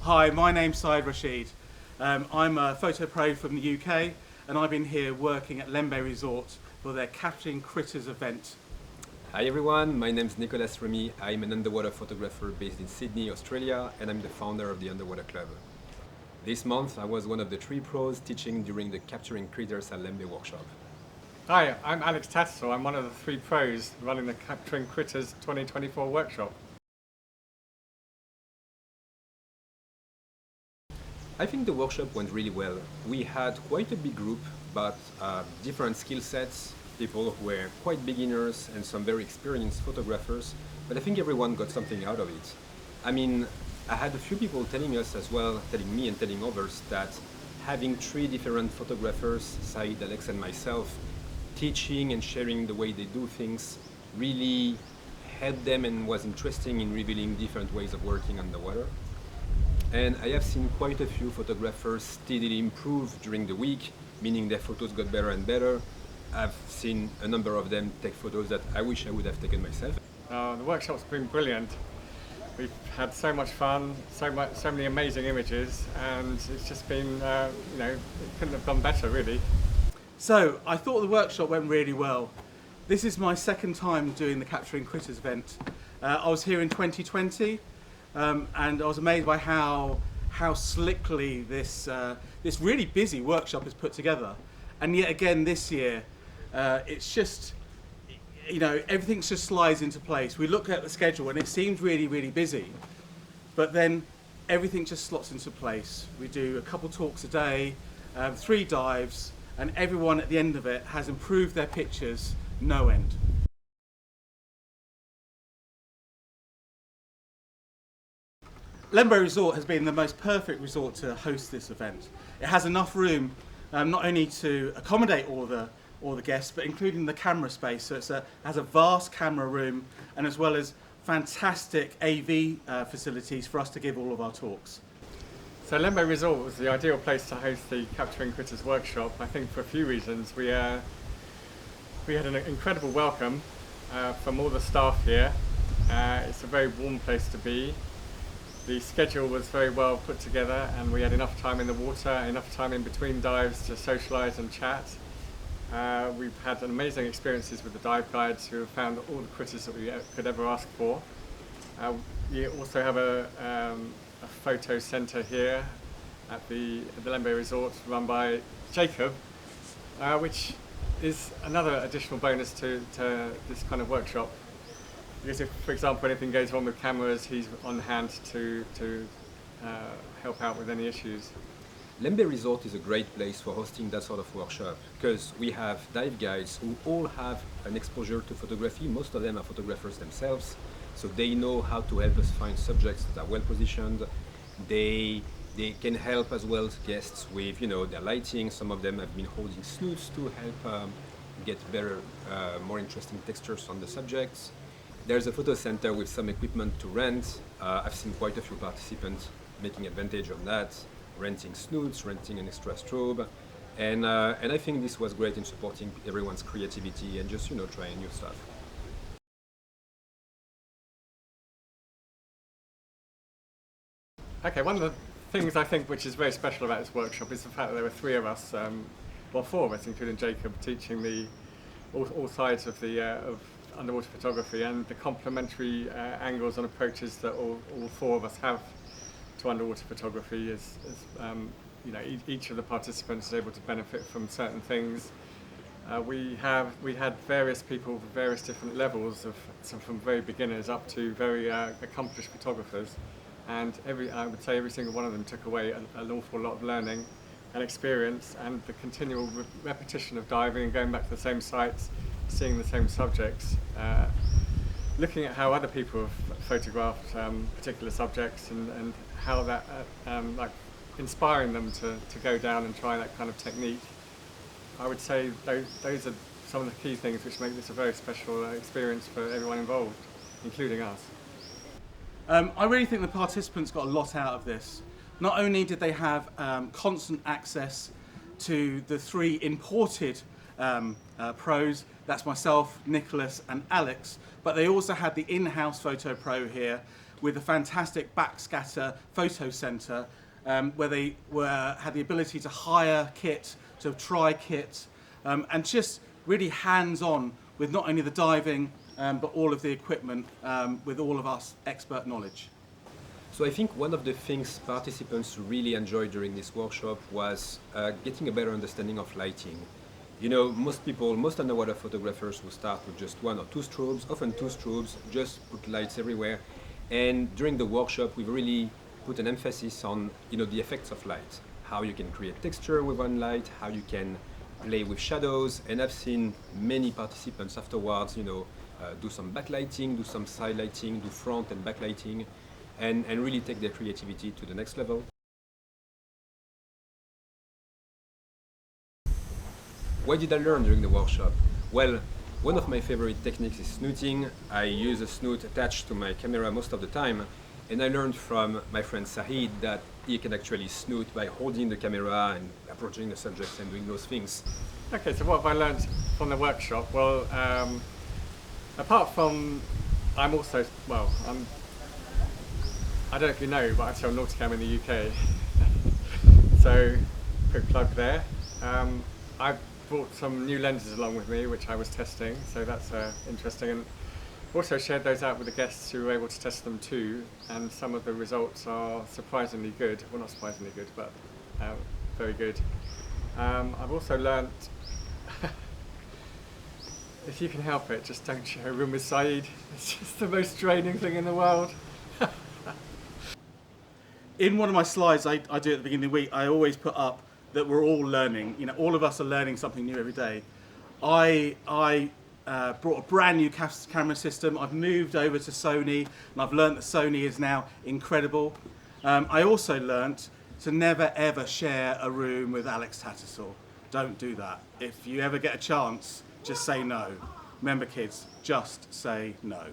Hi, my name's Saeed Rashid. I'm a photo pro from the UK and I've been here working at Lembeh Resort for their Capturing Critters event. Hi everyone, my name is Nicolas Remy. I'm an underwater photographer based in Sydney, Australia, and I'm the founder of the Underwater Club. This month I was one of the 3 pros teaching during the Capturing Critters and Lembeh workshop. Hi, I'm Alex Tattersall. I'm one of the 3 pros running the Capturing Critters 2024 workshop. I think the workshop went really well. We had quite a big group, but different skill sets, people who were quite beginners and some very experienced photographers, but I think everyone got something out of it. I mean, I had a few people telling us as well, telling me and telling others, that having 3 different photographers, Saeed, Alex and myself, teaching and sharing the way they do things really helped them and was interesting in revealing different ways of working underwater. And I have seen quite a few photographers steadily improve during the week, meaning their photos got better and better. I've seen a number of them take photos that I wish I would have taken myself. The workshop's been brilliant. We've had so much fun, so many amazing images, and it's just been, it couldn't have gone better really. So, I thought the workshop went really well. This is my second time doing the Capturing Critters event. I was here in 2020 and I was amazed by how slickly this really busy workshop is put together. And yet again this year, it's just, everything just slides into place. We look at the schedule and it seems really, really busy, but then everything just slots into place. We do a couple talks a day, 3 dives, and everyone at the end of it has improved their pictures no end. Lembeh Resort has been the most perfect resort to host this event. It has enough room not only to accommodate all the guests, but including the camera space. So it has a vast camera room, and as well as fantastic AV facilities for us to give all of our talks. So Lembeh Resort was the ideal place to host the Capturing Critters workshop, I think for a few reasons. We had an incredible welcome from all the staff here. It's a very warm place to be. The schedule was very well put together and we had enough time in the water, enough time in between dives to socialise and chat. We've had amazing experiences with the dive guides who have found all the critters that we could ever ask for. We also have a photo centre here at the Lembeh Resort run by Jacob, which is another additional bonus to this kind of workshop. Because if, for example, anything goes wrong with cameras, he's on hand to help out with any issues. Lembeh Resort is a great place for hosting that sort of workshop because we have dive guides who all have an exposure to photography. Most of them are photographers themselves, so they know how to help us find subjects that are well positioned. They can help as well guests with their lighting. Some of them have been holding snoots to help get better, more interesting textures on the subjects. There's a photo center with some equipment to rent. I've seen quite a few participants making advantage of that, renting snoots, renting an extra strobe, and I think this was great in supporting everyone's creativity and just trying new stuff. Okay, one of the things I think which is very special about this workshop is the fact that there were 3 of us, 4 of us, including Jacob, teaching all sides of underwater photography and the complementary angles and approaches that all 4 of us have to underwater photography. Each of the participants is able to benefit from certain things. We had various people with various different levels from very beginners up to very accomplished photographers, and I would say every single one of them took away an awful lot of learning and experience, and the continual repetition of diving and going back to the same sites, seeing the same subjects, looking at how other people have photographed particular subjects and how that, inspiring them to go down and try that kind of technique. I would say those are some of the key things which make this a very special experience for everyone involved, including us. I really think the participants got a lot out of this. Not only did they have constant access to the 3 imported pros, that's myself, Nicholas and Alex, but they also had the in-house photo pro here with a fantastic backscatter photo centre where they had the ability to hire kit, to try kit, and just really hands-on with not only the diving but all of the equipment with all of us expert knowledge. So I think one of the things participants really enjoyed during this workshop was getting a better understanding of lighting. You know, most underwater photographers will start with just 1 or 2 strobes, often 2 strobes, just put lights everywhere. And during the workshop, we've really put an emphasis on, you know, the effects of light, how you can create texture with one light, how you can play with shadows. And I've seen many participants afterwards, you know, do some backlighting, do some side lighting, do front and backlighting, and really take their creativity to the next level. What did I learn during the workshop? Well, one of my favorite techniques is snooting. I use a snoot attached to my camera most of the time, and I learned from my friend Saeed that he can actually snoot by holding the camera and approaching the subjects and doing those things. Okay, so what have I learned from the workshop? Well, apart from, I don't know if you know, but I sell Nauticam in the UK. So, quick plug there. I've brought some new lenses along with me, which I was testing, so that's interesting. And also shared those out with the guests who were able to test them too, and some of the results are surprisingly good. Well, not surprisingly good, but very good. I've also learnt, if you can help it, just don't share a room with Saeed. It's just the most draining thing in the world. In one of my slides I do at the beginning of the week, I always put up that we're all learning. You know, all of us are learning something new every day. I brought a brand new camera system. I've moved over to Sony, and I've learned that Sony is now incredible. I also learnt to never ever share a room with Alex Tattersall. Don't do that. If you ever get a chance, just say no. Remember kids, just say no.